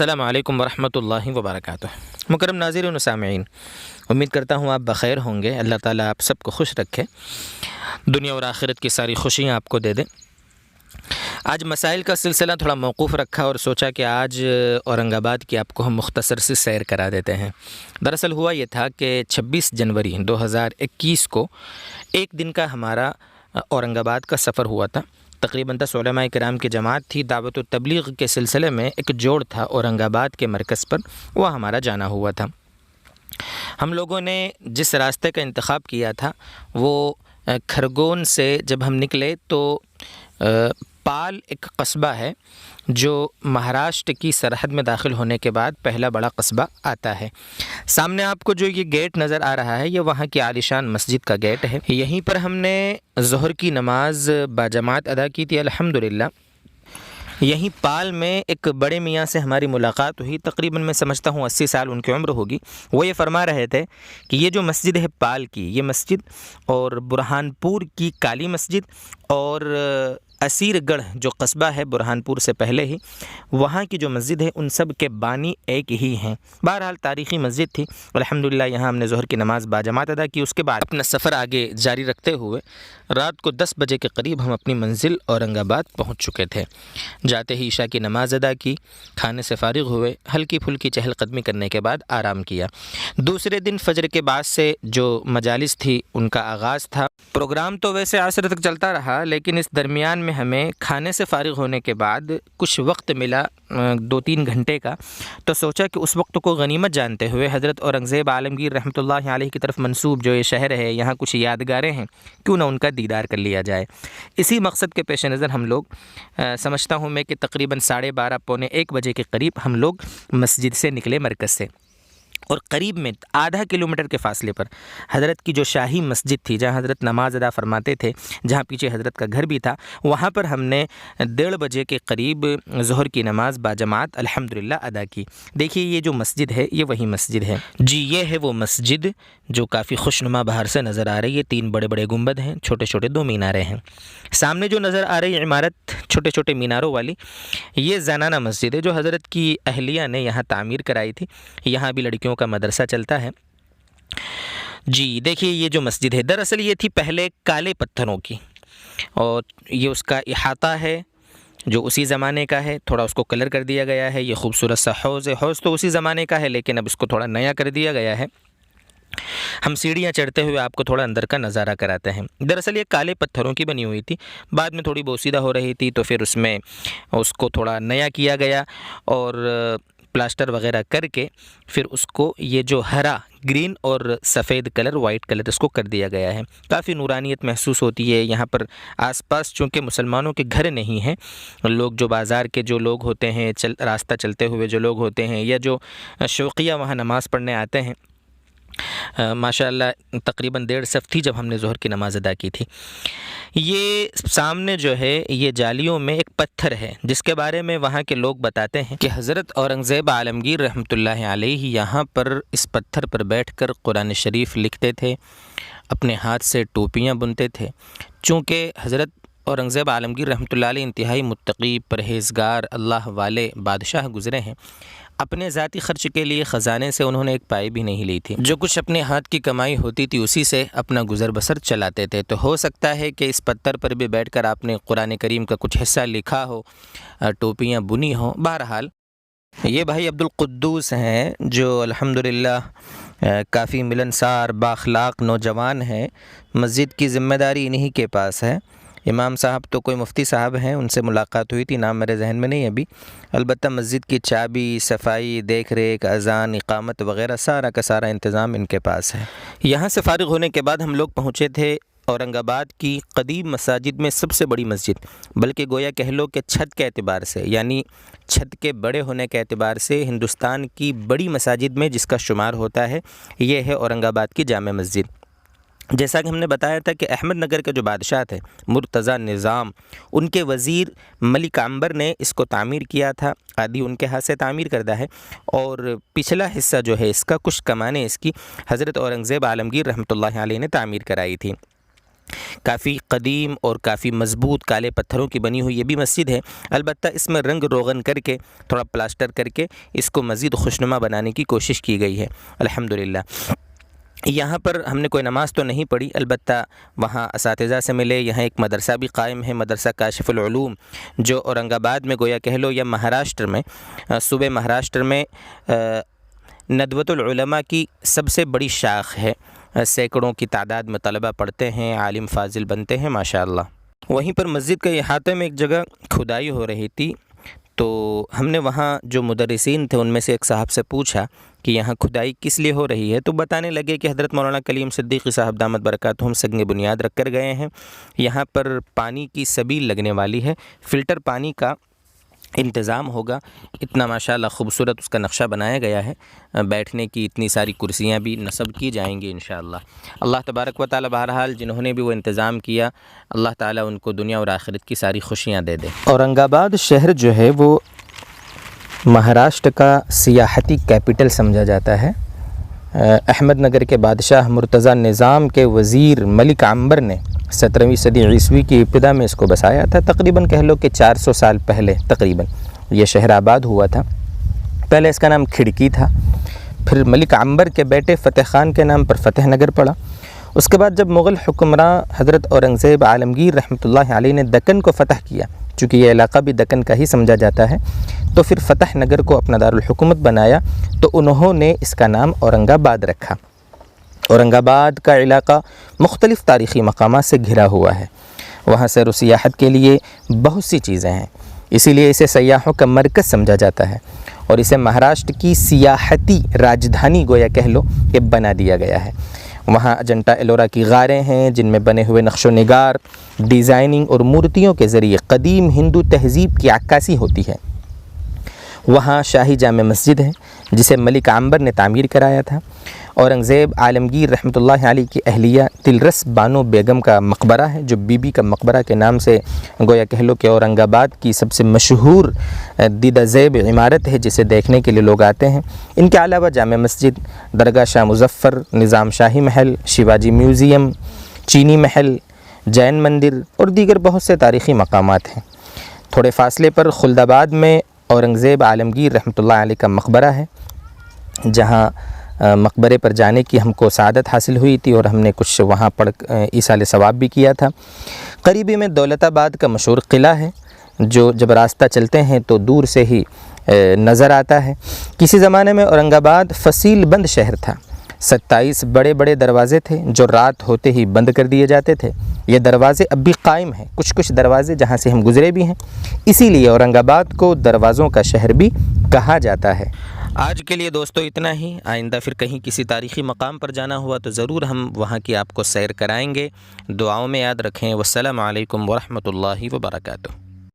السلام علیکم ورحمۃ اللہ وبرکاتہ۔ مکرم ناظرین و سامعین، امید کرتا ہوں آپ بخیر ہوں گے۔ اللہ تعالیٰ آپ سب کو خوش رکھے، دنیا اور آخرت کی ساری خوشیاں آپ کو دے دیں۔ آج مسائل کا سلسلہ تھوڑا موقوف رکھا اور سوچا کہ آج اورنگ آباد کی آپ کو ہم مختصر سی سیر کرا دیتے ہیں۔ دراصل ہوا یہ تھا کہ 26 جنوری 2021 کو ایک دن کا ہمارا اورنگ آباد کا سفر ہوا تھا۔ تقریباً 10 علماء کرام کی جماعت تھی۔ دعوت و تبلیغ کے سلسلے میں ایک جوڑ تھا اورنگ آباد کے مرکز پر، وہ ہمارا جانا ہوا تھا۔ ہم لوگوں نے جس راستے کا انتخاب کیا تھا وہ کھرگون سے جب ہم نکلے تو پال ایک قصبہ ہے جو مہاراشٹر کی سرحد میں داخل ہونے کے بعد پہلا بڑا قصبہ آتا ہے۔ سامنے آپ کو جو یہ گیٹ نظر آ رہا ہے یہ وہاں کی عالیشان مسجد کا گیٹ ہے۔ یہیں پر ہم نے ظہر کی نماز باجماعت ادا کی تھی الحمدللہ۔ یہیں پال میں ایک بڑے میاں سے ہماری ملاقات ہوئی، تقریباً میں سمجھتا ہوں 80 سال ان کی عمر ہوگی۔ وہ یہ فرما رہے تھے کہ یہ جو مسجد ہے پال کی، یہ مسجد اور برہان پور کی کالی مسجد اور اسیر گڑھ جو قصبہ ہے برہان پور سے پہلے ہی، وہاں کی جو مسجد ہے ان سب کے بانی ایک ہی ہیں۔ بہرحال تاریخی مسجد تھی۔ الحمدللہ یہاں ہم نے ظہر کی نماز باجماعت ادا کی۔ اس کے بعد اپنا سفر آگے جاری رکھتے ہوئے رات کو 10 بجے کے قریب ہم اپنی منزل اورنگ آباد پہنچ چکے تھے۔ جاتے ہی عشاء کی نماز ادا کی، کھانے سے فارغ ہوئے، ہلکی پھلکی چہل قدمی کرنے کے بعد آرام کیا۔ دوسرے دن فجر کے بعد سے جو مجالس تھی ان کا آغاز تھا۔ پروگرام تو ویسے عصر تک چلتا رہا، لیکن اس درمیان میں ہمیں کھانے سے فارغ ہونے کے بعد کچھ وقت ملا 2-3 گھنٹے کا، تو سوچا کہ اس وقت کو غنیمت جانتے ہوئے حضرت اورنگزیب عالمگیر رحمۃ اللہ علیہ کی طرف منسوب جو یہ شہر ہے، یہاں کچھ یادگاریں ہیں، کیوں نہ ان کا دیدار کر لیا جائے۔ اسی مقصد کے پیش نظر ہم لوگ سمجھتا ہوں میں کہ تقریباً 12:30 پونے 1 بجے کے قریب ہم لوگ مسجد سے نکلے مرکز سے، اور قریب میں آدھا کلومیٹر کے فاصلے پر حضرت کی جو شاہی مسجد تھی جہاں حضرت نماز ادا فرماتے تھے، جہاں پیچھے حضرت کا گھر بھی تھا، وہاں پر ہم نے 1:30 بجے کے قریب ظہر کی نماز باجماعت الحمدللہ ادا کی۔ دیکھیے یہ جو مسجد ہے یہ وہی مسجد ہے جی، یہ ہے وہ مسجد جو کافی خوشنما باہر سے نظر آ رہی ہے۔ 3 بڑے بڑے گنبد ہیں، چھوٹے چھوٹے 2 میناریں ہیں۔ سامنے جو نظر آ رہی عمارت چھوٹے چھوٹے میناروں والی، یہ زنانہ مسجد ہے جو حضرت کی اہلیہ نے یہاں تعمیر کرائی تھی۔ یہاں بھی لڑکیوں کا مدرسہ چلتا ہے جی۔ دیکھیے یہ جو مسجد ہے دراصل یہ تھی پہلے کالے پتھروں کی، اور یہ اس کا احاطہ ہے جو اسی زمانے کا ہے، تھوڑا اس کو کلر کر دیا گیا ہے۔ یہ خوبصورت سا حوض ہے، حوض تو اسی زمانے کا ہے لیکن اب اس کو تھوڑا نیا کر دیا گیا ہے۔ ہم سیڑھیاں چڑھتے ہوئے آپ کو تھوڑا اندر کا نظارہ کراتے ہیں۔ دراصل یہ کالے پتھروں کی بنی ہوئی تھی، بعد میں تھوڑی بوسیدہ ہو رہی تھی تو پھر اس میں اس کو تھوڑا نیا کیا گیا اور پلاسٹر وغیرہ کر کے پھر اس کو یہ جو ہرا گرین اور سفید کلر وائٹ کلر اس کو کر دیا گیا ہے۔ کافی نورانیت محسوس ہوتی ہے یہاں پر۔ آس پاس چونکہ مسلمانوں کے گھر نہیں ہیں، لوگ جو بازار کے جو لوگ ہوتے ہیں، راستہ چلتے ہوئے جو لوگ ہوتے ہیں، یا جو شوقیہ وہاں نماز پڑھنے آتے ہیں، ماشاءاللہ تقریباً 1.5 صف تھی جب ہم نے ظہر کی نماز ادا کی تھی۔ یہ سامنے جو ہے یہ جالیوں میں ایک پتھر ہے جس کے بارے میں وہاں کے لوگ بتاتے ہیں کہ حضرت اورنگزیب عالمگیر رحمۃ اللہ علیہ یہاں پر اس پتھر پر بیٹھ کر قرآن شریف لکھتے تھے، اپنے ہاتھ سے ٹوپیاں بنتے تھے۔ چونکہ حضرت اورنگزیب عالمگیر رحمۃ اللہ علیہ انتہائی متقی، پرہیزگار، اللہ والے بادشاہ گزرے ہیں، اپنے ذاتی خرچ کے لیے خزانے سے انہوں نے ایک پائی بھی نہیں لی تھی۔ جو کچھ اپنے ہاتھ کی کمائی ہوتی تھی اسی سے اپنا گزر بسر چلاتے تھے۔ تو ہو سکتا ہے کہ اس پتھر پر بھی بیٹھ کر آپ نے قرآن کریم کا کچھ حصہ لکھا ہو، ٹوپیاں بنی ہوں۔ بہرحال یہ بھائی عبدالقدوس ہیں جو الحمدللہ کافی ملنسار بااخلاق نوجوان ہیں۔ مسجد کی ذمہ داری انہی کے پاس ہے۔ امام صاحب تو کوئی مفتی صاحب ہیں، ان سے ملاقات ہوئی تھی، نام میرے ذہن میں نہیں ابھی۔ البتہ مسجد کی چابی، صفائی، دیکھ ریکھ، اذان، اقامت وغیرہ سارا کا سارا انتظام ان کے پاس ہے۔ یہاں سے فارغ ہونے کے بعد ہم لوگ پہنچے تھے اورنگ آباد کی قدیم مساجد میں سب سے بڑی مسجد، بلکہ گویا کہہ لو کہ چھت کے اعتبار سے، یعنی چھت کے بڑے ہونے کے اعتبار سے ہندوستان کی بڑی مساجد میں جس کا شمار ہوتا ہے، یہ ہے اورنگ آباد کی جامع مسجد۔ جیسا کہ ہم نے بتایا تھا کہ احمد نگر کے جو بادشاہ تھے مرتضیٰ نظام، ان کے وزیر ملک عنبر نے اس کو تعمیر کیا تھا، آدھی ان کے ہاتھ سے تعمیر کردہ ہے، اور پچھلا حصہ جو ہے اس کا کچھ کمانیں اس کی حضرت اورنگزیب عالمگیر رحمۃ اللہ علیہ نے تعمیر کرائی تھی۔ کافی قدیم اور کافی مضبوط کالے پتھروں کی بنی ہوئی یہ بھی مسجد ہے، البتہ اس میں رنگ روغن کر کے تھوڑا پلاسٹر کر کے اس کو مزید خوشنما بنانے کی کوشش کی گئی ہے الحمدللہ۔ یہاں پر ہم نے کوئی نماز تو نہیں پڑھی، البتہ وہاں اساتذہ سے ملے۔ یہاں ایک مدرسہ بھی قائم ہے، مدرسہ کاشف العلوم، جو اورنگ آباد میں گویا کہہ لو یا مہاراشٹر میں، صوبے مہاراشٹر میں ندوۃ العلماء کی سب سے بڑی شاخ ہے۔ سینکڑوں کی تعداد میں طلبہ پڑھتے ہیں، عالم فاضل بنتے ہیں ماشاءاللہ۔ وہیں پر مسجد کے احاطے میں ایک جگہ کھدائی ہو رہی تھی، تو ہم نے وہاں جو مدرسین تھے ان میں سے ایک صاحب سے پوچھا کہ یہاں کھدائی کس لیے ہو رہی ہے، تو بتانے لگے کہ حضرت مولانا کلیم صدیقی صاحب دامت برکاتہم سنگ بنیاد رکھ کر گئے ہیں، یہاں پر پانی کی سبیل لگنے والی ہے، فلٹر پانی کا انتظام ہوگا۔ اتنا ماشاءاللہ خوبصورت اس کا نقشہ بنایا گیا ہے، بیٹھنے کی اتنی ساری کرسیاں بھی نصب کی جائیں گی انشاءاللہ۔ اللہ تبارک و تعالی بہرحال جنہوں نے بھی وہ انتظام کیا، اللہ تعالیٰ ان کو دنیا اور آخرت کی ساری خوشیاں دے دے۔ اورنگ آباد شہر جو ہے وہ مہاراشٹر کا سیاحتی کیپٹل سمجھا جاتا ہے۔ احمد نگر کے بادشاہ مرتضیٰ نظام کے وزیر ملک عنبر نے 17ویں صدی عیسوی کی ابتدا میں اس کو بسایا تھا، تقریباً کہہ لو کہ 400 سال پہلے تقریباً یہ شہر آباد ہوا تھا۔ پہلے اس کا نام کھڑکی تھا، پھر ملک عنبر کے بیٹے فتح خان کے نام پر فتح نگر پڑا۔ اس کے بعد جب مغل حکمراں حضرت اورنگزیب عالمگیر رحمۃ اللہ علیہ نے دکن کو فتح کیا، چونکہ یہ علاقہ بھی دکن کا ہی سمجھا جاتا ہے، تو پھر فتح نگر کو اپنا دارالحکومت بنایا، تو انہوں نے اس کا نام اورنگ آباد رکھا۔ اورنگ آباد کا علاقہ مختلف تاریخی مقامات سے گھرا ہوا ہے، وہاں سیر و سیاحت کے لیے بہت سی چیزیں ہیں، اسی لیے اسے سیاحوں کا مرکز سمجھا جاتا ہے، اور اسے مہاراشٹر کی سیاحتی راجدھانی گویا کہہ لو کہ بنا دیا گیا ہے۔ وہاں اجنٹا ایلورا کی غاریں ہیں جن میں بنے ہوئے نقش و نگار، ڈیزائننگ اور مورتیوں کے ذریعے قدیم ہندو تہذیب کی عکاسی ہوتی ہے۔ وہاں شاہی جامع مسجد ہے جسے ملک عنبر نے تعمیر کرایا تھا۔ اورنگزیب عالمگیر رحمۃ اللہ علیہ کی اہلیہ تلرس بانو بیگم کا مقبرہ ہے، جو بی بی کا مقبرہ کے نام سے گویا کہہ لو کہ اورنگ آباد کی سب سے مشہور دیدہ زیب عمارت ہے جسے دیکھنے کے لیے لوگ آتے ہیں۔ ان کے علاوہ جامع مسجد، درگاہ شاہ مظفر، نظام شاہی محل، شیواجی میوزیم، چینی محل، جین مندر اور دیگر بہت سے تاریخی مقامات ہیں۔ تھوڑے فاصلے پر خلد آباد میں اورنگزیب عالمگیر رحمۃ اللہ علیہ کا مقبرہ ہے، جہاں مقبرے پر جانے کی ہم کو سعادت حاصل ہوئی تھی اور ہم نے کچھ وہاں پڑھ ایصال ثواب بھی کیا تھا۔ قریبی میں دولت آباد کا مشہور قلعہ ہے، جو جب راستہ چلتے ہیں تو دور سے ہی نظر آتا ہے۔ کسی زمانے میں اورنگ آباد فصیل بند شہر تھا، 27 بڑے بڑے دروازے تھے جو رات ہوتے ہی بند کر دیے جاتے تھے۔ یہ دروازے اب بھی قائم ہیں، کچھ دروازے جہاں سے ہم گزرے بھی ہیں، اسی لیے اورنگ آباد کو دروازوں کا شہر بھی کہا جاتا ہے۔ آج کے لیے دوستو اتنا ہی، آئندہ پھر کہیں کسی تاریخی مقام پر جانا ہوا تو ضرور ہم وہاں کی آپ کو سیر کرائیں گے۔ دعاؤں میں یاد رکھیں۔ والسلام علیکم ورحمۃ اللہ وبرکاتہ۔